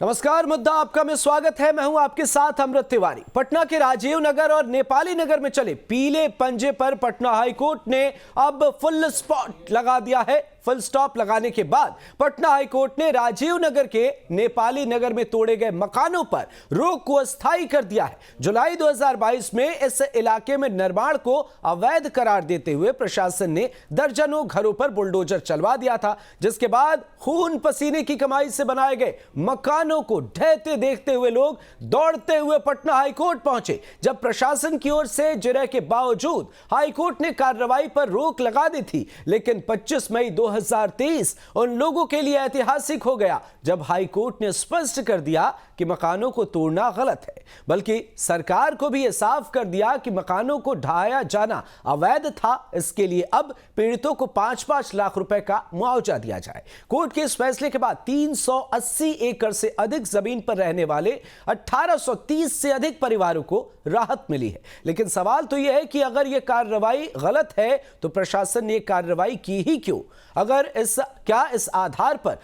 नमस्कार, मुद्दा आपका में स्वागत है। मैं हूं आपके साथ अमृत तिवारी। पटना के राजीव नगर और नेपाली नगर में चले पीले पंजे पर पटना हाईकोर्ट ने अब फुल स्पॉट लगा दिया है। फुल स्टॉप लगाने के बाद पटना हाईकोर्ट ने राजीव नगर के नेपाली नगर में तोड़े गए मकानों पर रोक को अस्थायी कर दिया है। जुलाई 2022 में इस इलाके में निर्माण को अवैध करार देते हुए प्रशासन ने दर्जनों घरों पर बुलडोजर चलवा दिया था, जिसके बाद खून पसीने की कमाई से बनाए गए मकानों को ढहते देखते हुए लोग दौड़ते हुए पटना हाईकोर्ट पहुंचे। जब प्रशासन की ओर से जिरह के बावजूद हाईकोर्ट ने कार्रवाई पर रोक लगा दी थी, लेकिन 25 मई 2023 उन लोगों के लिए ऐतिहासिक हो गया जब हाईकोर्ट ने स्पष्ट कर दिया कि मकानों को तोड़ना गलत है, बल्कि सरकार को भी यह साफ कर दिया कि मकानों को ढाया जाना अवैध था। इसके लिए अब पीड़ितों को 5-5 लाख रुपए का मुआवजा दिया जाए। कोर्ट के इस फैसले के बाद 380 एकड़ से अधिक जमीन पर रहने वाले 1830 से अधिक परिवारों को राहत मिली है। लेकिन सवाल तो यह है कि अगर यह कार्रवाई गलत है तो प्रशासन ने कार्रवाई की ही क्यों? अगर इस आधार पर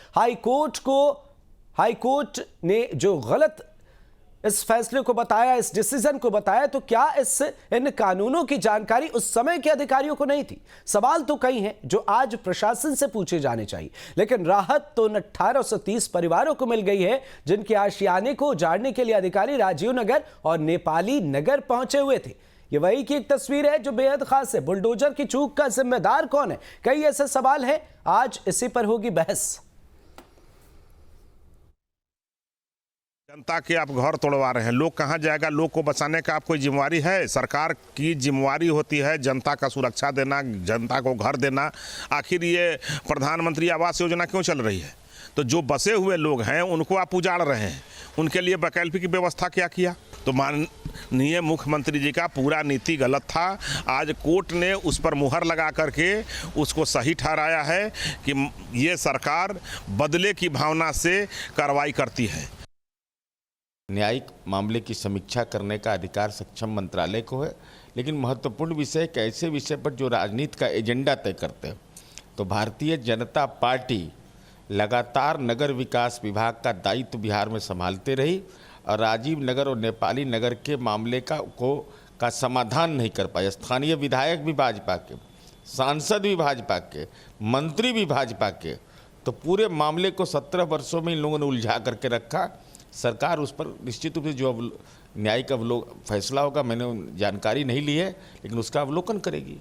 हाईकोर्ट ने जो गलत इस फैसले को बताया, इस डिसीजन को बताया, तो क्या इन कानूनों की जानकारी उस समय के अधिकारियों को नहीं थी? सवाल तो कई हैं जो आज प्रशासन से पूछे जाने चाहिए। लेकिन राहत तो 1830 परिवारों को मिल गई है जिनके आशियाने को उजाड़ने के लिए अधिकारी राजीव नगर और नेपाली नगर पहुंचे हुए थे। ये वही की एक तस्वीर है जो बेहद खास है। बुलडोजर की चूक का जिम्मेदार कौन है? कई ऐसे सवाल हैं, आज इसी पर होगी बहस। जनता के आप घर तोड़वा रहे हैं, लोग कहाँ जाएगा? लोग को बचाने का आप कोई जिम्मेवारी है? सरकार की जिम्मेवारी होती है जनता का सुरक्षा देना, जनता को घर देना। आखिर ये प्रधानमंत्री आवास योजना क्यों चल रही है? तो जो बसे हुए लोग हैं उनको आप उजाड़ रहे हैं, उनके लिए वैकल्पिक व्यवस्था क्या किया? तो माननीय मुख्यमंत्री जी का पूरा नीति गलत था। आज कोर्ट ने उस पर मुहर लगा करके उसको सही ठहराया है कि ये सरकार बदले की भावना से कार्रवाई करती है। न्यायिक मामले की समीक्षा करने का अधिकार सक्षम मंत्रालय को है, लेकिन महत्वपूर्ण विषय एक ऐसे विषय पर जो राजनीति का एजेंडा तय करते हैं। तो भारतीय जनता पार्टी लगातार नगर विकास विभाग का दायित्व बिहार में संभालते रही और राजीव नगर और नेपाली नगर के मामले का समाधान नहीं कर पाए। स्थानीय विधायक भी भाजपा के, सांसद भी भाजपा के, मंत्री भी भाजपा के, तो पूरे मामले को 17 वर्षों में इन लोगों ने उलझा करके रखा। सरकार उस पर निश्चित रूप से जो न्यायिक फैसला होगा, मैंने जानकारी नहीं ली है, लेकिन उसका अवलोकन करेगी।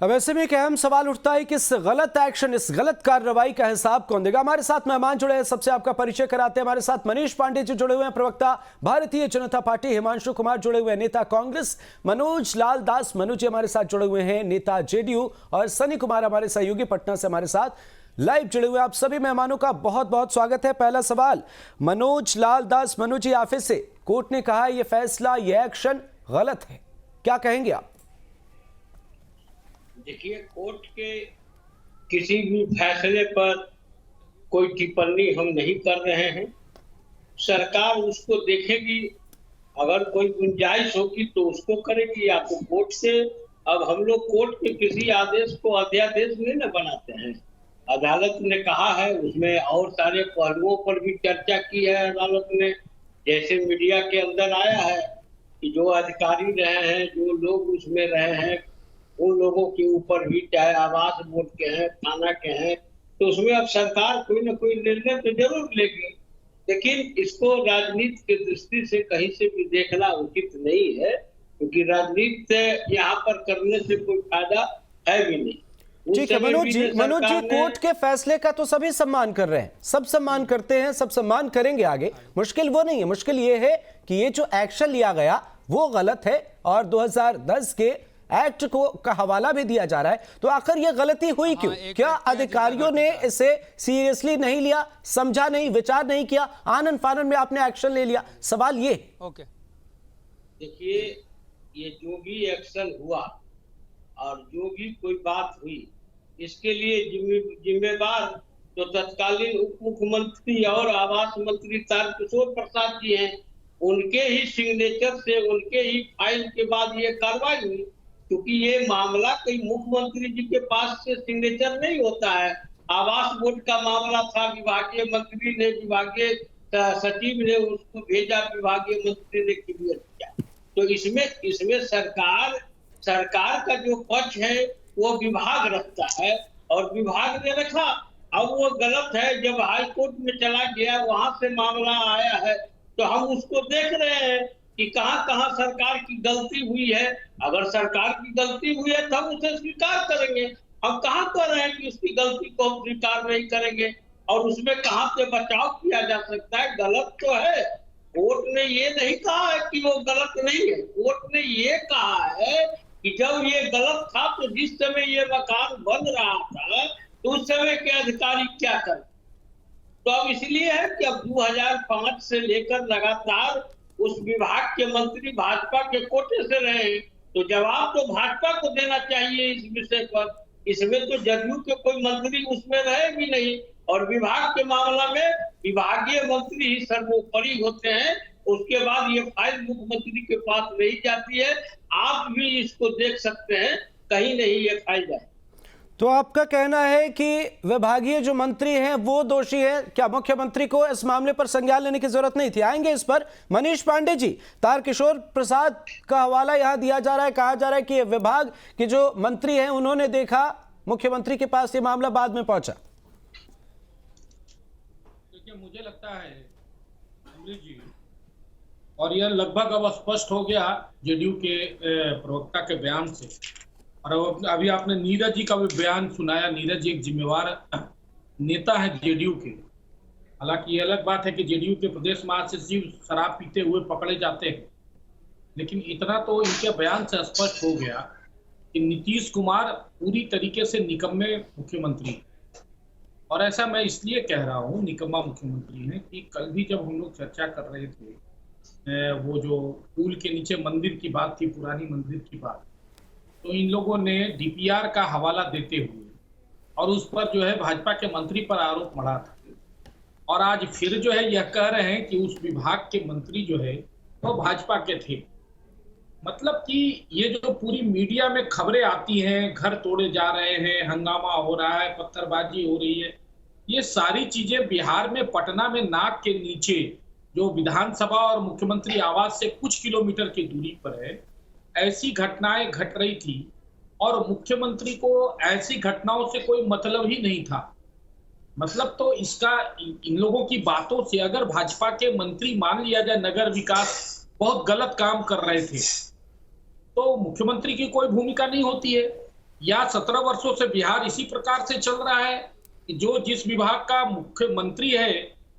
अब ऐसे में एक अहम सवाल उठता है कि इस गलत एक्शन, इस गलत कार्रवाई का हिसाब कौन देगा? हमारे साथ मेहमान जुड़े हैं, सबसे आपका परिचय कराते हैं। हमारे साथ मनीष पांडे जी जुड़े हुए हैं, प्रवक्ता भारतीय जनता पार्टी। हिमांशु कुमार जुड़े हुए हैं, नेता कांग्रेस। मनोज लाल दास मनु जी हमारे साथ जुड़े हुए हैं, नेता जेडीयू। और सनी कुमार हमारे सहयोगी पटना से हमारे साथ लाइव जुड़े हुए। आप सभी मेहमानों का बहुत बहुत स्वागत है। पहला सवाल मनोज लाल दास मनु जी ऑफिस से। कोर्ट ने कहा यह फैसला, यह एक्शन गलत है, क्या कहेंगे आप? देखिए, कोर्ट के किसी भी फैसले पर कोई टिप्पणी हम नहीं कर रहे हैं। सरकार उसको देखेगी, अगर कोई गुंजाइश होगी तो उसको करेगी, या तो कोर्ट से। अब हम लोग कोर्ट के किसी आदेश को अध्यादेश नहीं न बनाते हैं। अदालत ने कहा है, उसमें और सारे पहलुओं पर भी चर्चा की है अदालत ने। जैसे मीडिया के अंदर आया है कि जो अधिकारी रहे हैं, जो लोग उसमें रहे हैं, उन लोगों के ऊपर भी, चाहे आवास बोर्ड के हैं, थाना के हैं, तो उसमें अब सरकार कोई ना कोई निर्णय तो जरूर लेगी। लेकिन इसको राजनीति की दृष्टि से कहीं से भी देखना उचित नहीं है, क्योंकि राजनीति यहाँ पर करने से कोई फायदा है भी नहीं। ठीक है मनोज जी, कोर्ट के फैसले का तो सभी सम्मान कर रहे हैं, सब सम्मान करते हैं, सब सम्मान करेंगे आगे। मुश्किल वो नहीं है, मुश्किल ये है कि ये जो एक्शन लिया गया वो गलत है और 2010 के एक्ट का हवाला भी दिया जा रहा है। तो आखिर ये गलती हुई क्यों? क्या अधिकारियों ने इसे सीरियसली नहीं लिया, समझा नहीं, विचार नहीं किया, आनन फानन में आपने एक्शन ले लिया? सवाल ये। ओके, देखिए, ये जो भी एक्शन हुआ और जो भी कोई बात हुई, इसके लिए जिम्मेदार तो तत्कालीन उप मुख्यमंत्री और आवास मंत्री तारकिशोर प्रसाद जी हैं। उनके ही सिग्नेचर से, उनके ही फाइल के बाद ये कार्रवाई हुई, क्योंकि ये मामला कोई मुख्यमंत्री जी के पास से सिग्नेचर नहीं होता है। आवास बोर्ड का मामला था, विभागीय मंत्री ने, विभागीय सचिव ने उसको भेजा, विभागीय मंत्री ने क्लियर किया। तो इसमें सरकार का जो पक्ष है वो विभाग रखता है और विभाग ने रखा। अब वो गलत है, जब हाई कोर्ट में चला गया, वहां से मामला आया है, तो हम उसको देख रहे हैं कि कहां कहां सरकार की गलती हुई है। अगर सरकार की गलती हुई है तो हम उसे स्वीकार करेंगे। हम कहां कर रहे हैं कि उसकी गलती को हम स्वीकार नहीं करेंगे और उसमें कहां से बचाव किया जा सकता है। गलत तो है, कोर्ट ने ये नहीं कहा है कि वो गलत नहीं है। कोर्ट ने ये कहा है कि जब ये गलत था तो जिस समय ये मकान बन रहा था तो उस समय के अधिकारी क्या करें। तो अब इसलिए है कि अब 2005 से लेकर लगातार उस विभाग के मंत्री भाजपा के कोटे से रहे, तो जवाब तो भाजपा को देना चाहिए इस विषय पर। इसमें तो जदयू के कोई मंत्री उसमें रहे भी नहीं और विभाग के मामला में विभागीय मंत्री ही सर्वोपरि होते हैं। उसके बाद ये फाइल मुख्यमंत्री के पास नहीं जाती है। आप भी इसको देख सकते हैं, कहीं नहीं ये फाइल जाए। तो आपका कहना है कि विभागीय जो मंत्री हैं वो दोषी है, क्या मुख्यमंत्री को इस मामले पर संज्ञान लेने की जरूरत नहीं थी? आएंगे इस पर। मनीष पांडे जी, तारकिशोर प्रसाद का हवाला यहां दिया जा रहा है, कहा जा रहा है कि विभाग के जो मंत्री हैं उन्होंने देखा, मुख्यमंत्री के पास ये मामला बाद में पहुंचा। देखिए, मुझे लगता है अमृत जी, और यह लगभग अब स्पष्ट हो गया जेडीयू के प्रवक्ता के बयान से, और अभी आपने नीरज जी का भी बयान सुनाया। नीरज जी एक जिम्मेवार नेता है जेडीयू के। हालांकि ये अलग बात है कि जेडीयू के प्रदेश महासचिव शराब पीते हुए पकड़े जाते हैं, लेकिन इतना तो इनके बयान से स्पष्ट हो गया कि नीतीश कुमार पूरी तरीके से निकम्मे मुख्यमंत्री। और ऐसा मैं इसलिए कह रहा हूँ निकम्मा मुख्यमंत्री है कि कल भी जब हम लोग चर्चा कर रहे थे, वो जो पुल के नीचे मंदिर की बात थी, पुरानी मंदिर की बात, तो इन लोगों ने डीपीआर का हवाला देते हुए और उस पर जो है भाजपा के मंत्री पर आरोप मढ़ा था, और आज फिर जो है यह कह रहे हैं कि उस विभाग के मंत्री जो है वो भाजपा के थे। मतलब कि ये जो पूरी मीडिया में खबरें आती हैं, घर तोड़े जा रहे हैं, हंगामा हो रहा है, पत्थरबाजी हो रही है, ये सारी चीजें बिहार में पटना में नाक के नीचे जो विधानसभा और मुख्यमंत्री आवास से कुछ किलोमीटर की दूरी पर है, ऐसी घटनाएं घट रही थी और मुख्यमंत्री को ऐसी घटनाओं से कोई मतलब ही नहीं था। मतलब तो इसका इन लोगों की बातों से अगर भाजपा के मंत्री मान लिया जाए नगर विकास बहुत गलत काम कर रहे थे तो मुख्यमंत्री की कोई भूमिका नहीं होती है। या 17 वर्षों से बिहार इसी प्रकार से चल रहा है कि जो जिस विभाग का मुख्यमंत्री है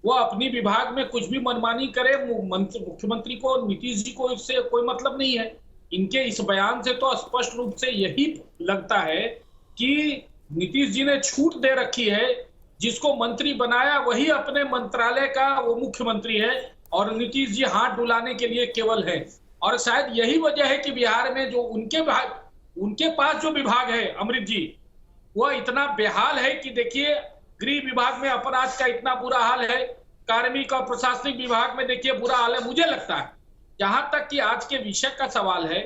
वो अपनी विभाग में कुछ भी मनमानी करे, मुख्यमंत्री को, नीतीश जी को इससे कोई मतलब नहीं है। इनके इस बयान से तो स्पष्ट रूप से यही लगता है कि नीतीश जी ने छूट दे रखी है, जिसको मंत्री बनाया वही अपने मंत्रालय का वो मुख्यमंत्री है और नीतीश जी हाथ डुलाने के लिए केवल है। और शायद यही वजह है कि बिहार में जो उनके पास जो विभाग है अमृत जी, वह इतना बेहाल है कि देखिए गृह विभाग में अपराध का इतना बुरा हाल है, कार्मिक और प्रशासनिक विभाग में देखिए बुरा हाल है। मुझे लगता है जहां तक कि आज के विषय का सवाल है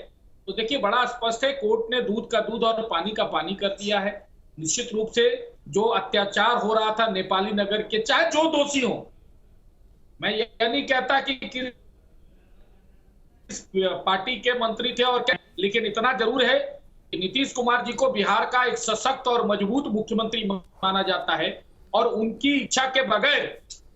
तो देखिए बड़ा स्पष्ट है, कोर्ट ने दूध का दूध और पानी का पानी कर दिया है। निश्चित रूप से जो अत्याचार हो रहा था नेपाली नगर के, चाहे जो दोषी हो, मैं ये नहीं कहता कि पार्टी के मंत्री थे और क्या, लेकिन इतना जरूर है कि नीतीश कुमार जी को बिहार का एक सशक्त और मजबूत मुख्यमंत्री माना जाता है और उनकी इच्छा के बगैर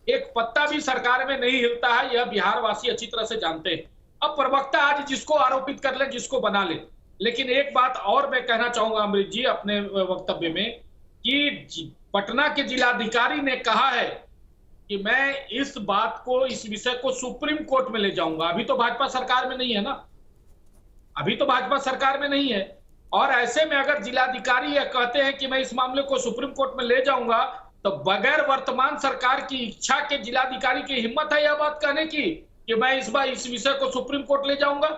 एक पत्ता भी सरकार में नहीं हिलता है, यह बिहार वासी अच्छी तरह से जानते हैं। अब प्रवक्ता आज जिसको आरोपित कर ले, जिसको बना ले, लेकिन एक बात और मैं कहना चाहूंगा अमृत जी अपने वक्तव्य में कि पटना के जिलाधिकारी ने कहा है कि मैं इस बात को, इस विषय को सुप्रीम कोर्ट में ले जाऊंगा। अभी तो भाजपा सरकार में नहीं है ना, अभी तो भाजपा सरकार में नहीं है, और ऐसे में अगर जिलाधिकारी यह कहते हैं कि मैं इस मामले को सुप्रीम कोर्ट में ले जाऊंगा, तो बगैर वर्तमान सरकार की इच्छा के जिलाधिकारी की हिम्मत है यह बात कहने की कि मैं इस बार इस विषय को सुप्रीम कोर्ट ले जाऊंगा?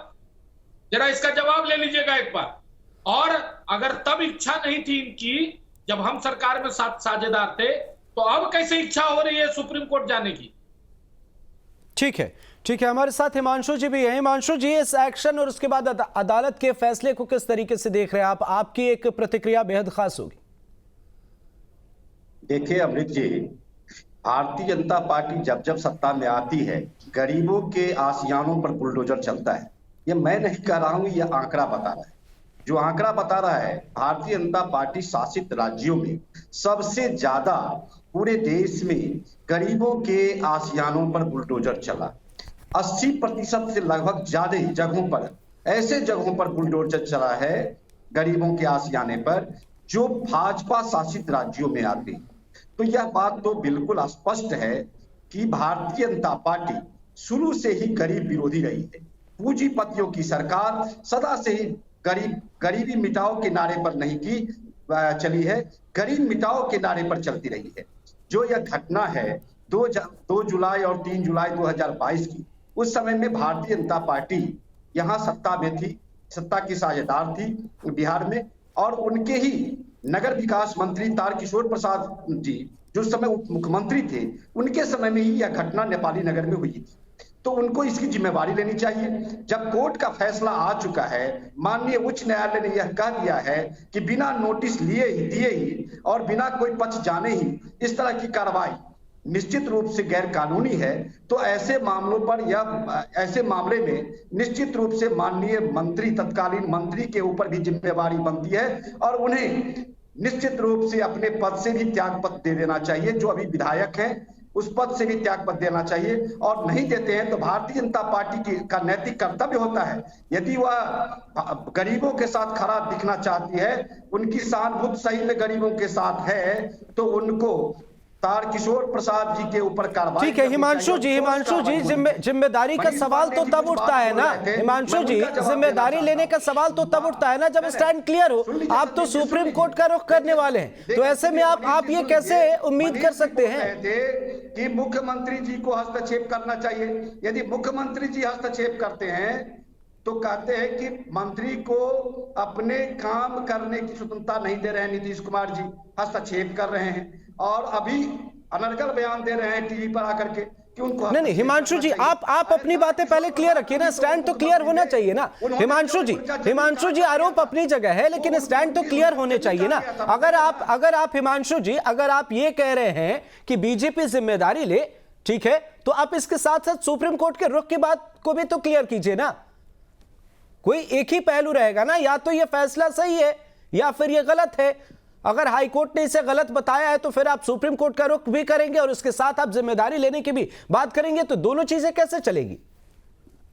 जरा इसका जवाब ले लीजिएगा एक बार। और अगर तब इच्छा नहीं थी इनकी जब हम सरकार में साझेदार थे, तो अब कैसे इच्छा हो रही है सुप्रीम कोर्ट जाने की? ठीक है, ठीक है, हमारे साथ हिमांशु जी भी हैं। हिमांशु जी, इस एक्शन और उसके बाद अदालत के फैसले को किस तरीके से देख रहे हैं आप? आपकी एक प्रतिक्रिया बेहद खास होगी। देखिए अमृत जी, भारतीय जनता पार्टी जब जब सत्ता में आती है, गरीबों के आशियानों पर बुलडोजर चलता है। ये मैं नहीं कह रहा हूं, ये आंकड़ा बता रहा है। जो आंकड़ा बता रहा है, भारतीय जनता पार्टी शासित राज्यों में सबसे ज्यादा पूरे देश में गरीबों के आशियानों पर बुलडोजर चला। 80% से लगभग ज्यादा जगहों पर, ऐसे जगहों पर बुलडोजर चला है गरीबों के आशियाने पर, जो भाजपा शासित राज्यों में आते हैं। तो यह बात तो बिल्कुल स्पष्ट है कि भारतीय जनता पार्टी शुरू से ही गरीब विरोधी रही है। पूंजीपतियों की सरकार सदा से ही गरीबी मिटाओ के नारे पर नहीं की चली है, गरीब मिटाओ के नारे पर चलती रही है। जो यह घटना है 2 जुलाई और 3 जुलाई 2022 की, उस समय में भारतीय जनता पार्टी यहाँ सत्ता में थी, सत्ता की साझेदार थी बिहार में, और उनके ही नगर विकास मंत्री तारकिशोर प्रसाद जी जो उस समय उप मुख्यमंत्री थे, उनके समय में ही यह घटना नेपाली नगर में हुई थी। तो उनको इसकी जिम्मेवारी लेनी चाहिए। जब कोर्ट का फैसला आ चुका है, माननीय उच्च न्यायालय ने यह कह दिया है कि बिना नोटिस दिए ही और बिना कोई पक्ष जाने ही इस तरह की कार्रवाई निश्चित रूप से गैर कानूनी है, तो ऐसे मामलों पर ऐसे मामले में निश्चित रूप से माननीय मंत्री, तत्कालीन मंत्री के ऊपर भी जिम्मेवारी बनती है और उन्हें निश्चित रूप से अपने पद से भी त्यागपत्र दे देना चाहिए। जो अभी विधायक हैं उस पद से भी त्यागपत्र देना चाहिए, और नहीं देते हैं तो भारतीय जनता पार्टी का नैतिक कर्तव्य होता है, यदि वह गरीबों के साथ खड़ा दिखना चाहती है, उनकी सहानुभूति सही में गरीबों के साथ है, तो उनको तारकिशोर प्रसाद जी के ऊपर कार्रवाई। ठीक है हिमांशु जी, जिम्मेदारी का सवाल तो तब उठता है ना हिमांशु जी, जिम्मेदारी लेने का सवाल तो तब उठता है ना जब स्टैंड क्लियर हो। आप तो सुप्रीम कोर्ट का रुख करने वाले हैं, तो ऐसे में आप ये कैसे उम्मीद कर सकते हैं कि मुख्यमंत्री जी को हस्तक्षेप करना चाहिए? यदि मुख्यमंत्री जी हस्तक्षेप करते हैं तो कहते हैं कि मंत्री को अपने काम करने की स्वतंत्रता नहीं दे रहे हैं, नीतीश कुमार जी हस्तक्षेप कर रहे हैं, और अभी अनर्गल बयान दे रहे हैं टीवी पर आकर के कि उनको नहीं हिमांशु जी, आप अपनी बातें पहले क्लियर रखिए ना, स्टैंड तो क्लियर होना चाहिए ना हिमांशु जी आरोप अपनी जगह है, लेकिन स्टैंड तो क्लियर होने चाहिए ना। अगर आप हिमांशु जी, अगर आप ये कह रहे हैं कि बीजेपी जिम्मेदारी ले, ठीक है, तो आप इसके साथ साथ सुप्रीम कोर्ट के रुख की बात को भी तो क्लियर कीजिए ना। कोई एक ही पहलू रहेगा ना, या तो ये फैसला सही है या फिर ये गलत है। अगर हाई कोर्ट ने इसे गलत बताया है तो फिर आप सुप्रीम कोर्ट का रुख भी करेंगे और इसके साथ आप जिम्मेदारी लेने की भी बात करेंगे, तो दोनों चीजें कैसे चलेगी?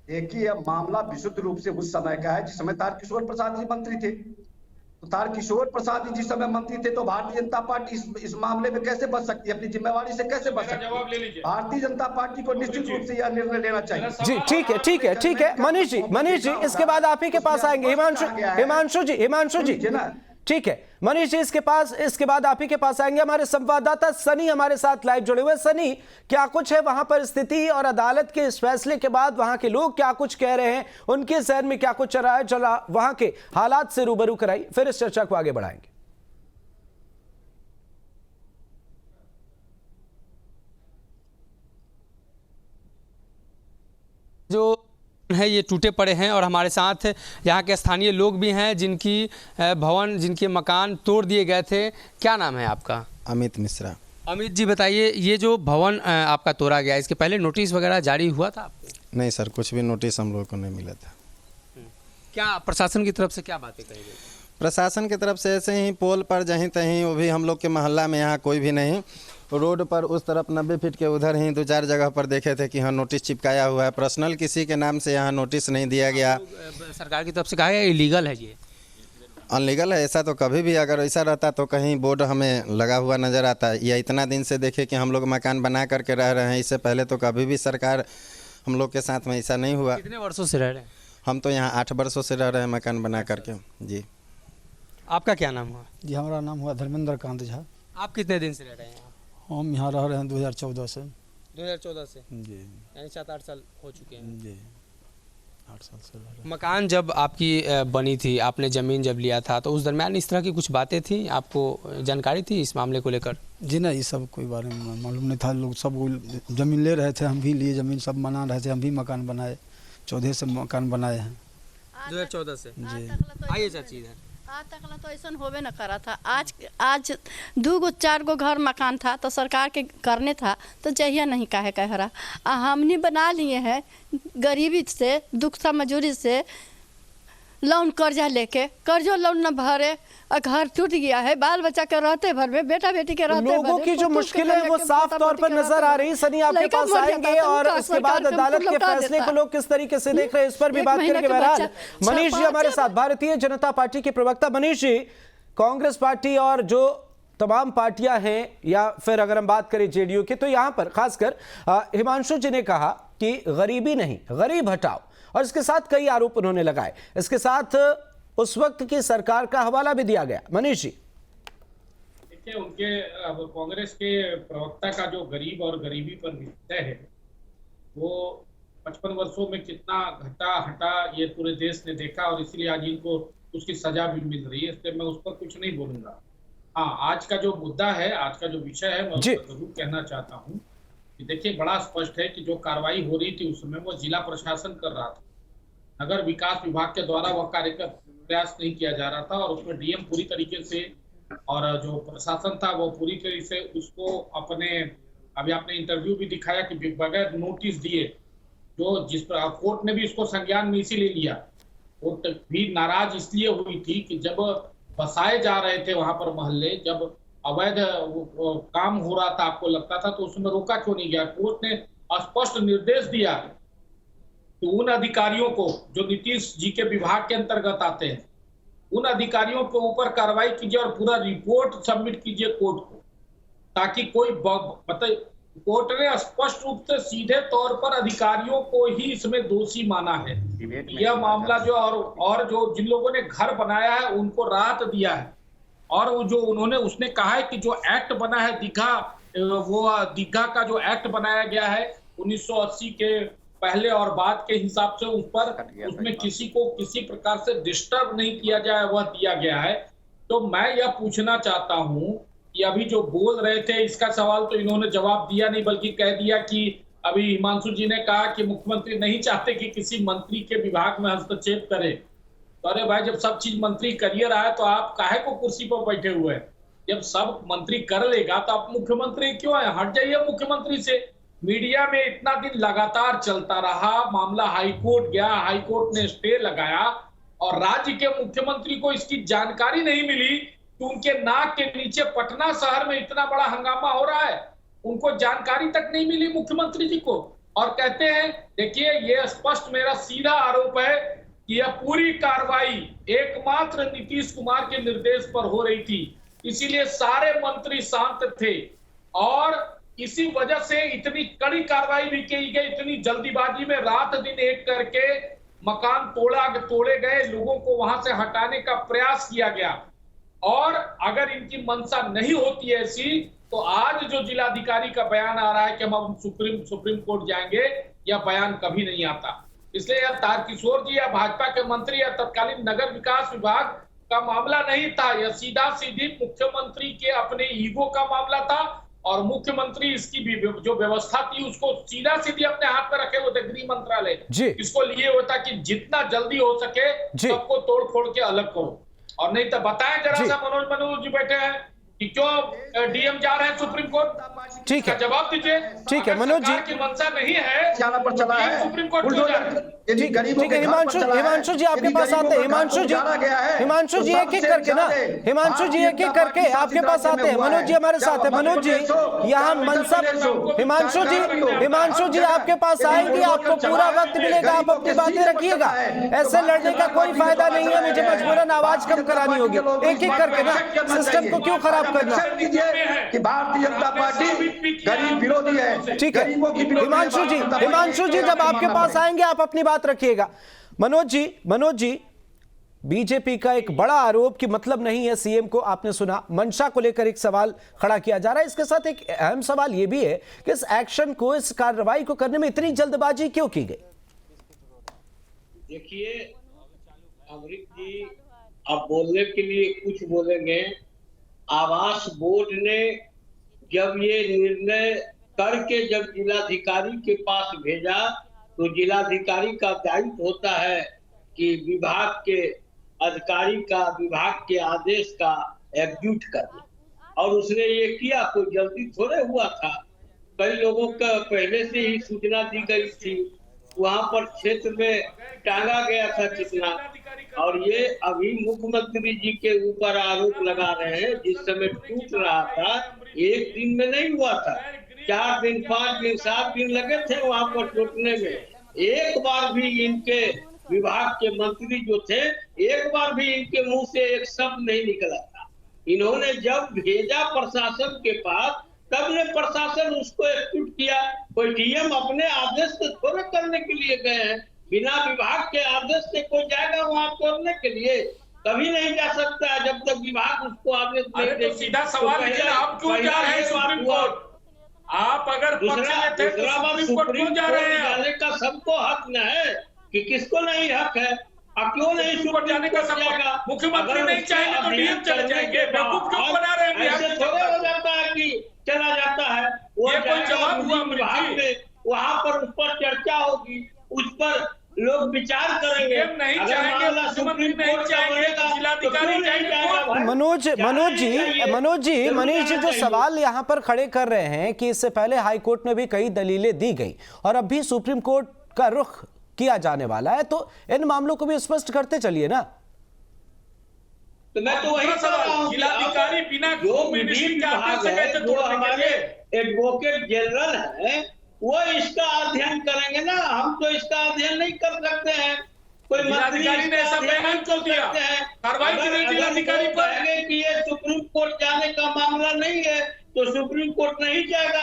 देखिए, अब मामला विशुद्ध रूप से उस समय का है जिस समय तारकिशोर प्रसाद जी मंत्री थे। तो तारकिशोर प्रसाद जी जिस समय मंत्री थे, तो भारतीय जनता पार्टी इस मामले में कैसे बच सकती है, अपनी जिम्मेवारी से कैसे बच सकती है? भारतीय जनता पार्टी को निश्चित रूप से यह निर्णय लेना चाहिए। जी ठीक है मनीष जी इसके बाद आप ही के पास आएंगे। हिमांशु जी ठीक है, मनीष जी इसके बाद आप ही के पास आएंगे। हमारे संवाददाता सनी हमारे साथ लाइव जुड़े हुए। सनी, क्या कुछ है वहां पर स्थिति, और अदालत के इस फैसले के बाद वहां के लोग क्या कुछ कह रहे हैं, उनके शहर में क्या कुछ चला वहां के हालात से रूबरू कराई, फिर इस चर्चा को आगे बढ़ाएंगे। जो है ये टूटे पड़े हैं, और हमारे साथ यहाँ के स्थानीय लोग भी हैं जिनकी भवन, जिनके मकान तोड़ दिए गए थे। क्या नाम है आपका? अमित मिश्रा। अमित जी बताइए, ये जो भवन आपका तोड़ा गया, इसके पहले नोटिस वगैरह जारी हुआ था आपको? नहीं सर, कुछ भी नोटिस हम लोगों को नहीं मिला था। क्या प्रशासन की तरफ से क्या बातें कही गई? प्रशासन की तरफ से ऐसे ही पोल पर जहीं तहीं, वो भी हम लोग के मोहल्ला में यहाँ कोई भी नहीं, रोड पर उस तरफ 90 फीट के उधर ही 2-4 जगह पर देखे थे कि हाँ नोटिस चिपकाया हुआ है। पर्सनल किसी के नाम से यहाँ नोटिस नहीं दिया गया। सरकार की तरफ से कहा गया इलीगल है, ये अनलीगल है। ऐसा तो कभी भी अगर ऐसा रहता तो कहीं बोर्ड हमें लगा हुआ नज़र आता। या इतना दिन से देखे कि हम लोग मकान बना करके रह रहे हैं, इससे पहले तो कभी भी सरकार हम लोग के साथ में ऐसा नहीं हुआ। कितने वर्षों से रह रहे हैं? हम तो यहाँ 8 वर्षों से रह रहे हैं मकान बना करके। जी, आपका क्या नाम हुआ? जी, हमारा नाम हुआ धर्मेंद्र कांत झा। आप कितने दिन से रह रहे हैं? हम यहाँ रह रहे हैं 2014 से। 2014 से? जी, यानी 7-8 साल हो चुके हैं। जी, 8 साल से रह रहे हैं। मकान जब आपकी बनी थी, आपने ज़मीन जब लिया था, तो उस दरमियान इस तरह की कुछ बातें थी, आपको जानकारी थी इस मामले को लेकर? जी नहीं, ये सब कोई बारे में मालूम नहीं था। लोग सब ज़मीन ले रहे थे, हम भी लिए ज़मीन, सब बना रहे थे, हम भी मकान बनाए। 14 से मकान बनाए हैं। 2014 से? जी। आइए चाची इधर। आज तक तो ऐसा होवे न करा था। आज 2-4 गो घर मकान था तो सरकार के करने था तो चाहिए नहीं काहे कह रहा। हमने बना लिए हैं गरीबी से, दुख सा मजूरी से, लोन कर्जा लेके, कर्जो लोन न भरे और घर टूट गया है। बाल बच्चा के रहते भर में, बेटा बेटी के रहते लोगों की जो मुश्किलें है वो साफ तौर पर नजर आ रही। सनी आपके पास आएंगे और उसके बाद अदालत के फैसले को लोग किस तरीके से देख रहे हैं इस पर भी बात करेंगे। बहरहाल मनीष जी हमारे साथ, भारतीय जनता पार्टी के प्रवक्ता। मनीष जी, कांग्रेस पार्टी और जो तमाम पार्टियां हैं या फिर अगर हम बात करें जेडीयू की, तो यहां पर खासकर हिमांशु जी ने कहा कि गरीबी नहीं, गरीब हटाओ, और इसके साथ कई आरोप उन्होंने लगाए। इसके साथ उस वक्त की सरकार का हवाला भी दिया गया। मनीष जी, देखिए, उनके कांग्रेस के प्रवक्ता का जो गरीब और गरीबी पर विषय है वो 55 वर्षों में कितना घटा हटा ये पूरे देश ने देखा, और इसलिए आज इनको उसकी सजा भी मिल रही है। इसलिए मैं उस पर कुछ नहीं बोलूंगा। हाँ, आज का जो मुद्दा है, आज का जो विषय है, मैं जरूर कहना चाहता हूँ कि देखिए, बड़ा स्पष्ट है कि जो कार्रवाई हो रही थी उस समय वो जिला प्रशासन कर रहा था। नगर विकास विभाग के द्वारा वह कार्य का प्रयास नहीं किया जा रहा था, और उसमें डीएम पूरी तरीके से और जो प्रशासन था वो पूरी तरीके से उसको अपने, अभी आपने इंटरव्यू भी दिखाया कि बगैर नोटिस दिए, जो जिस पर कोर्ट ने भी इसको संज्ञान में इसीलिए लिया। कोर्ट भी नाराज इसलिए हुई थी कि जब बसाए जा रहे थे वहां पर मोहल्ले, जब अवैध काम हो रहा था, आपको लगता था, तो उसमें रोका क्यों नहीं गया। कोर्ट ने स्पष्ट निर्देश दिया कि उन अधिकारियों को जो नीतीश जी के विभाग के अंतर्गत आते हैं, उन अधिकारियों के ऊपर कार्रवाई कीजिए और पूरा रिपोर्ट सबमिट कीजिए कोर्ट को, ताकि कोई मतलब कोर्ट ने स्पष्ट रूप से सीधे तौर पर अधिकारियों को ही इसमें दोषी माना है। यह मामला जो और जो जिन लोगों ने घर बनाया है उनको राहत दिया है, और वो जो उसने कहा है कि जो एक्ट बना है दीघा, वो दीघा का जो एक्ट बनाया गया है 1980 के पहले और बाद के हिसाब से उसमें किसी को किसी प्रकार से डिस्टर्ब नहीं किया जाए, वह दिया गया है। तो मैं यह पूछना चाहता हूं कि अभी जो बोल रहे थे इसका सवाल तो इन्होंने जवाब दिया नहीं, बल्कि कह दिया कि अभी हिमांशु जी ने कहा कि मुख्यमंत्री नहीं चाहते कि किसी मंत्री के विभाग में हस्तक्षेप करे। तो अरे भाई, जब सब चीज मंत्री करिए रहा है तो आप काहे को कुर्सी पर बैठे हुए हैं? जब सब मंत्री कर लेगा तो आप मुख्यमंत्री क्यों है? हट जाइए मुख्यमंत्री से। मीडिया में इतना दिन लगातार चलता रहा, मामला हाईकोर्ट गया, हाईकोर्ट ने स्टे लगाया, और राज्य के मुख्यमंत्री को इसकी जानकारी नहीं मिली कि उनके नाक के नीचे पटना शहर में इतना बड़ा हंगामा हो रहा है। उनको जानकारी तक नहीं मिली मुख्यमंत्री जी को, और कहते हैं, देखिए, ये स्पष्ट मेरा सीधा आरोप है कि यह पूरी कार्रवाई एकमात्र नीतीश कुमार के निर्देश पर हो रही थी, इसीलिए सारे मंत्री शांत थे, और इसी वजह से इतनी कड़ी कार्रवाई भी की गई। इतनी जल्दीबाजी में रात दिन एक करके मकान तोड़े गए, लोगों को वहां से हटाने का प्रयास किया गया, और अगर इनकी मंशा नहीं होती ऐसी तो आज जो जिलाधिकारी का बयान आ रहा है कि हम सुप्रीम कोर्ट जाएंगे, यह बयान कभी नहीं आता। इसलिए यह तारकिशोर जी या भाजपा के मंत्री या तत्कालीन नगर विकास विभाग का मामला नहीं था, यह सीधा सीधी मुख्यमंत्री के अपने ईगो का मामला था, और मुख्यमंत्री इसकी भी जो व्यवस्था थी उसको सीधा सीधी अपने हाथ में रखे हुए थे। गृह मंत्रालय इसको लिए हुआ था कि जितना जल्दी हो सके सबको तोड़ फोड़ के अलग करो, और नहीं तो बताएं जरा सा मनोज जी बैठे हैं कि क्यों डीएम जा रहे हैं सुप्रीम कोर्ट। ठीक है, जवाब दीजिए। ठीक है मनोज जी, की मंशा नहीं है पर चला है सुप्रीम कोर्ट क्यों जा रहे हैं? ठीक है, हिमांशु जी आपके पास आते हैं। हिमांशु जी एक एक करके ना, हिमांशु जी एक एक करके आपके पास आते हैं। मनोज जी हमारे साथ है। मनोज जी, यहाँ मनसा, हिमांशु जी आपके पास आएंगे, आपको पूरा वक्त मिलेगा, आप अपनी बातें रखिएगा। ऐसे लड़ने का कोई फायदा नहीं है, मुझे मजबूरन आवाज कम करानी होगी। एक एक करके ना, सिस्टम को क्यों खराब करना। कि भारतीय जनता पार्टी गरीब विरोधी है। ठीक है हिमांशु जी जब आपके पास आएंगे आप अपनी बात रखिएगा। मनोज जी, बीजेपी का एक बड़ा आरोप कि मतलब नहीं है सीएम को, आपने सुना, मंशा को लेकर एक सवाल खड़ा किया जा रहा है। इसके साथ एक अहम सवाल यह भी है कि इस एक्शन को, इस कार्रवाई को करने में इतनी जल्दबाजी क्यों की गई? देखिए अमृत जी, आप बोलने के लिए कुछ बोलेंगे। आवास बोर्ड ने जब ये निर्णय करके जब जिलाधिकारी के पास भेजा, तो जिलाधिकारी का दायित्व होता है कि विभाग के अधिकारी का, विभाग के आदेश का एग्जीक्यूट करना। और उसने ये किया, कोई जल्दी थोड़े हुआ था। कई लोगों का पहले से ही सूचना दी गई थी, वहां पर क्षेत्र में टांगा गया था कितना। और ये अभी मुख्यमंत्री जी के ऊपर आरोप लगा रहे हैं, जिस समय टूट रहा था एक दिन में नहीं हुआ था, 4 दिन 5 दिन 7 दिन लगे थे वहां पर टूटने में। एक बार भी इनके विभाग के मंत्री जो थे, एक बार भी इनके मुंह से एक शब्द नहीं निकला था। इन्होंने जब भेजा प्रशासन के पास, तब ने प्रशासन उसको एक्टिव किया। कोई डीएम अपने आदेश से थोड़े करने के लिए गए हैं, बिना विभाग के आदेश से कोई जाएगा वहां तोड़ने के लिए? कभी नहीं जा सकता है जब तक विभाग उसको आदेश नहीं देगा। तो सीधा सवाल है, आप क्यों जा रहे हैं सुप्रीम कोर्ट? आप अगर दूसरा बात, सुप्रीम जा रहे हैं? जाने का सबको हक न है कि किसको नहीं हक है? क्यों नहीं सुप्रीम जाने का सब मुख्यमंत्री नहीं चाहेंगे तो डीएम चले जाएंगे। बेवकूफ क्यों बना रहे हैं? ऐसे थोड़े हो जाता है कि चला जाता है। वो कोई जवाब हुआ विभाग में, वहां पर उस पर चर्चा होगी, उस पर लोग विचार करेंगे। नहीं चाहेंगे, मुख्यमंत्री नहीं चाहेंगे तो जिलाधिकारी चाहेंगे। मनोज जी, मनीष जी जो सवाल यहाँ पर खड़े कर रहे हैं कि इससे पहले हाई कोर्ट में भी कई दलीलें दी गई और अब भी सुप्रीम कोर्ट का रुख किया जाने वाला है, तो इन मामलों को भी स्पष्ट करते चलिए ना। तो मैं तो वही सवाल, जिलाधिकारी बिना जो हमारे एडवोकेट जनरल है वो इसका अध्ययन करेंगे ना। हम तो इसका अध्ययन नहीं कर सकते हैं। कोई मंत्री ने ऐसा बयान क्यों दिया? कार्रवाई करें जिलाधिकारी पर कि ये सुप्रीम कोर्ट जाने का मामला नहीं है, तो सुप्रीम कोर्ट नहीं जाएगा।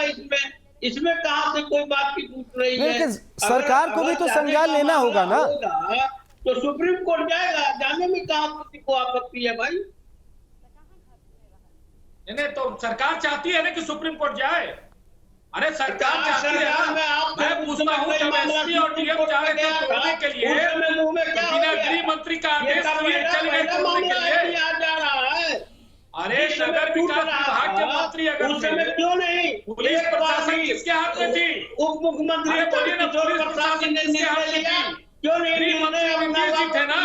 इसमें कहां से कोई बात की पूछ रही है? सरकार को भी तो संज्ञान लेना होगा ना। तो सुप्रीम कोर्ट जाएगा, जाने में कहां किसी को आपत्ति है भाई? नहीं, तो सरकार चाहती है ना कि सुप्रीम कोर्ट जाए। अरे सरकार चाहती है। मैं पूछता हूँ, जब एसपी और डीएम जा रहे थे तोड़ने के लिए, बिना गृह मंत्री का आदेश दिए चल गए तोड़ने के लिए। अरे नगर विकास विभाग के मंत्री अगर उस समय क्यों नहीं? पुलिस प्रशासन किसके हाथ में थी? उप मुख्यमंत्री बोलिए ना, पुलिस प्रशासन ने किसके हाथ में थी? क्यों नहीं? गृह मंत्री थे ना।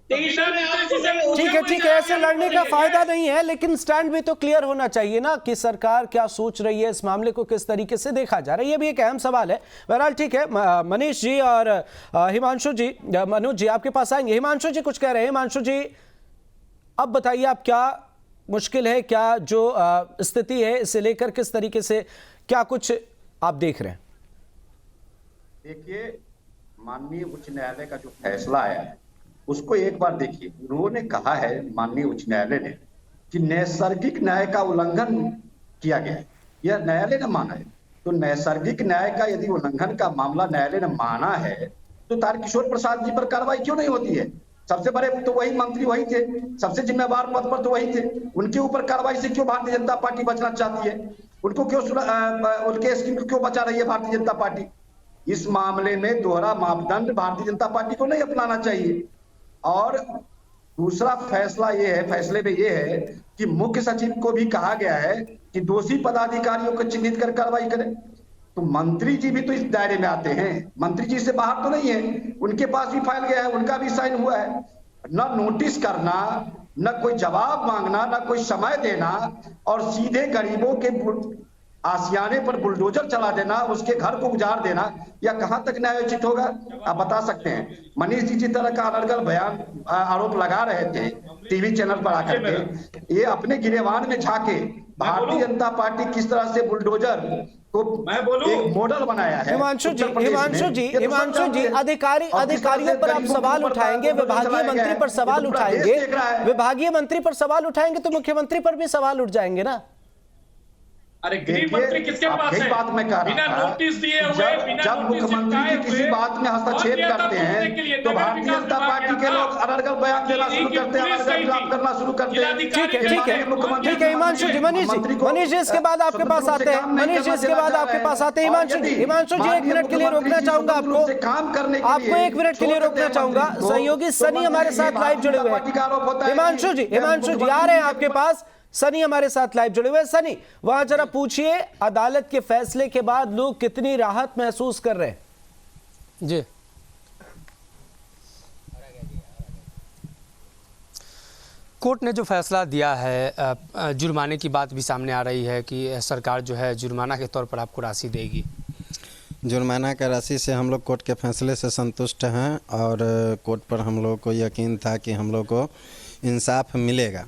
ठीक है, ऐसे लड़ने का फायदा नहीं है, लेकिन स्टैंड भी तो क्लियर होना चाहिए ना कि सरकार क्या सोच रही है, इस मामले को किस तरीके से देखा जा रहा है। ये भी एक अहम सवाल है। बहरहाल ठीक है, मनीष जी और हिमांशु जी, मनोज जी आपके पास आएंगे। हिमांशु जी कुछ कह रहे हैं। हिमांशु जी अब बताइए, आप क्या मुश्किल है, क्या जो स्थिति है इसे लेकर किस तरीके से क्या कुछ आप देख रहे हैं? देखिए, माननीय उच्च न्यायालय का जो फैसला है उसको एक बार देखिए। उन्होंने कहा है, माननीय उच्च न्यायालय ने, कि नैसर्गिक न्याय का उल्लंघन किया गया है। यह न्यायालय ने माना है। तो नैसर्गिक न्याय का यदि उल्लंघन का मामला न्यायालय ने माना है तो तारकिशोर प्रसाद जी पर कार्रवाई क्यों नहीं होती है? सबसे बड़े तो वही मंत्री वही थे, सबसे जिम्मेवार पद पर तो वही थे। उनके ऊपर कार्रवाई से क्यों भारतीय जनता पार्टी बचना चाहती है? उनको क्यों उनके स्कीम को क्यों बचा रही है भारतीय जनता पार्टी? इस मामले में दोहरा मापदंड भारतीय जनता पार्टी को नहीं अपनाना चाहिए। और दूसरा फैसला ये है, फैसले में ये है कि मुख्य सचिव को भी कहा गया है कि दोषी पदाधिकारियों को चिन्हित कर कार्रवाई करें। तो मंत्री जी भी तो इस दायरे में आते हैं, मंत्री जी से बाहर तो नहीं है। उनके पास भी फाइल गया है, उनका भी साइन हुआ है। न नोटिस करना, न कोई जवाब मांगना, न कोई समय देना और सीधे गरीबों के आशियाने पर बुलडोजर चला देना, उसके घर को उजाड़ देना, या कहां तक न्यायोचित होगा? आप बता सकते हैं। मनीष जी जिस तरह का अनर्गल बयान आरोप लगा रहे थे टीवी चैनल पर आकर के, ये अपने गिरेवान में झाके भारतीय जनता पार्टी किस तरह से बुलडोजर को एक मॉडल बनाया है। हिमांशु जी अधिकारियों पर आप सवाल उठाएंगे, विभागीय मंत्री पर सवाल उठाएंगे, विभागीय मंत्री पर सवाल उठाएंगे तो मुख्यमंत्री पर भी सवाल उठ जाएंगे ना। अरे गृह मंत्री किसके पास है? बात मैं कह रहा बिना नोटिस दिए हुए, जब मुख्यमंत्री जी किसी बात में हस्तक्षेप करते हैं तो भारतीय जनता पार्टी के लोग अनर्गल बयान देना शुरू करते हैं, अनर्गल ड्राफ्ट करना शुरू करते हैं। ठीक है हिमांशु जी, मनीष जी इसके बाद आपके पास आते हैं। मनीष जी इसके बाद आपके पास आते हैं। हिमांशु जी 1 मिनट के लिए रोकना चाहूंगा आपको, आपको 1 मिनट के लिए रोकना चाहूंगा। सहयोगी सनी हमारे साथ लाइव जुड़े हुए हैं। हिमांशु जी आ रहे हैं आपके पास। सनी हमारे साथ लाइव जुड़े हुए। सनी, वहां जरा पूछिए, अदालत के फैसले के बाद लोग कितनी राहत महसूस कर रहे हैं? जी कोर्ट ने जो फैसला दिया है, जुर्माने की बात भी सामने आ रही है कि सरकार जो है जुर्माना के तौर पर आपको राशि देगी। जुर्माना का राशि से हम लोग कोर्ट के फैसले से संतुष्ट हैं और कोर्ट पर हम लोग को यकीन था कि हम लोग को इंसाफ मिलेगा।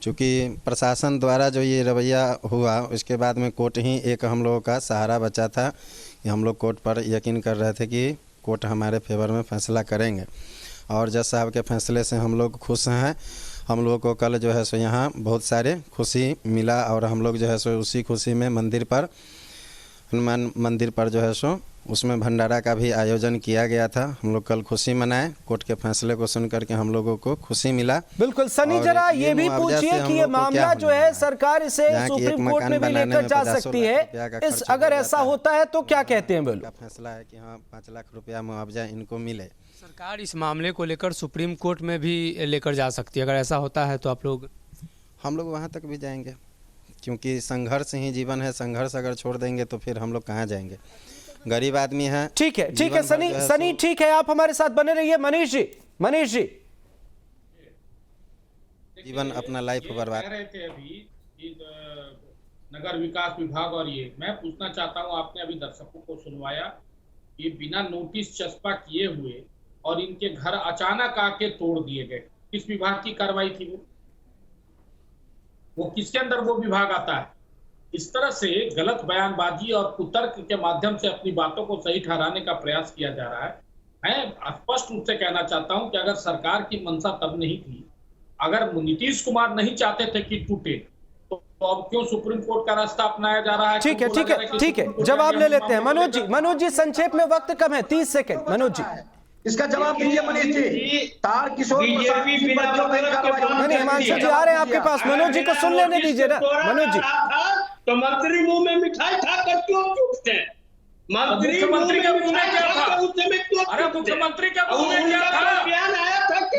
चूँकि प्रशासन द्वारा जो ये रवैया हुआ उसके बाद में कोर्ट ही एक हम लोगों का सहारा बचा था कि हम लोग कोर्ट पर यकीन कर रहे थे कि कोर्ट हमारे फेवर में फ़ैसला करेंगे और जज साहब के फैसले से हम लोग खुश हैं। हम लोग को कल जो है सो यहाँ बहुत सारे खुशी मिला और हम लोग जो है सो उसी खुशी में मंदिर पर, हनुमान मंदिर पर जो है सो उसमें भंडारा का भी आयोजन किया गया था। हम लोग कल खुशी मनाए, कोर्ट के फैसले को सुन करके हम लोगों को खुशी मिला। बिल्कुल सनी, जरा ये भी पूछिए कि ये मामला जो है सरकार इसे सुप्रीम कोर्ट में भी लेकर जा सकती है, इस अगर ऐसा होता है तो क्या कहते हैं? बोलो। फैसला है कि हाँ 5 लाख रुपया मुआवजा इनको मिले। सरकार इस मामले को लेकर सुप्रीम कोर्ट में भी लेकर जा सकती है, अगर ऐसा होता है तो हम लोग वहाँ तक भी जाएंगे, क्योंकि संघर्ष ही जीवन है। संघर्ष अगर छोड़ देंगे तो फिर हम लोग कहाँ जाएंगे? गरीब आदमी हैं। ठीक है सनी ठीक है, आप हमारे साथ बने रहिए। मनीष जी जीवन अपना लाइफ बर्बाद कह रहे थे अभी कि नगर विकास विभाग और ये मैं पूछना चाहता हूँ, आपने अभी दर्शकों को सुनवाया, ये बिना नोटिस चस्पा किए हुए और इनके घर अचानक आके तोड़ दिए गए, किस विभाग की कार्रवाई थी? वो किसके अंदर वो विभाग आता है? इस तरह से गलत बयानबाजी और कुतर्क के माध्यम से अपनी बातों को सही ठहराने का प्रयास किया जा रहा है। मैं स्पष्ट रूप से कहना चाहता हूं कि अगर सरकार की मंशा तब नहीं थी, अगर नीतीश कुमार नहीं चाहते थे कि टूटे, तो अब क्यों सुप्रीम कोर्ट का रास्ता अपनाया जा रहा है? ठीक है, जवाब ले लेते हैं। मनोज जी संक्षेप में, वक्त कम है, 30 सेकंड। मनोज जी इसका जवाब दीजिए। मनीष जी, तार किशोर प्रसाद की बच्चों पर कार्रवाई। नहीं, हिमांशु जी आ रहे हैं आपके पास, मनोज जी को सुन लेने दीजिए ना। मनोज जी, तो मंत्री मुंह में मिठाई खाकर क्यों चूकते हैं? मुख्यमंत्री के मुंह में क्या था? अरे मुख्यमंत्री के मुंह में क्या था? बयान आया था कि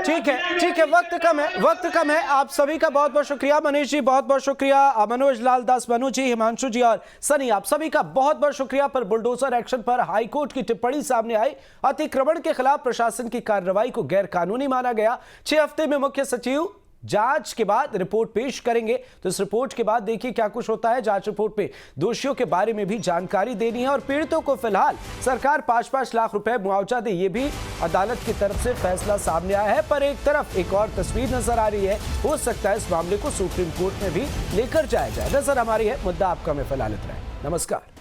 ठीक है, वक्त कम है। आप सभी का बहुत बहुत शुक्रिया। मनीष जी बहुत बहुत शुक्रिया, मनोज लाल दास, मनोज जी, हिमांशु जी और सनी, आप सभी का बहुत बहुत शुक्रिया। पर बुलडोजर एक्शन पर हाईकोर्ट की टिप्पणी सामने आई। अतिक्रमण के खिलाफ प्रशासन की कार्रवाई को गैर कानूनी माना गया। 6 हफ्ते में मुख्य सचिव जांच के बाद रिपोर्ट पेश करेंगे। तो इस रिपोर्ट के बाद देखिए क्या कुछ होता है। जांच रिपोर्ट पे दोषियों के बारे में भी जानकारी देनी है और पीड़ितों को फिलहाल सरकार 5-5 लाख रुपए मुआवजा दे, ये भी अदालत की तरफ से फैसला सामने आया है। पर एक तरफ एक और तस्वीर नजर आ रही है, हो सकता है इस मामले को सुप्रीम कोर्ट में भी लेकर जाया जाए। नजर हमारी है, मुद्दा आपका में फिलहाल इतना है। नमस्कार।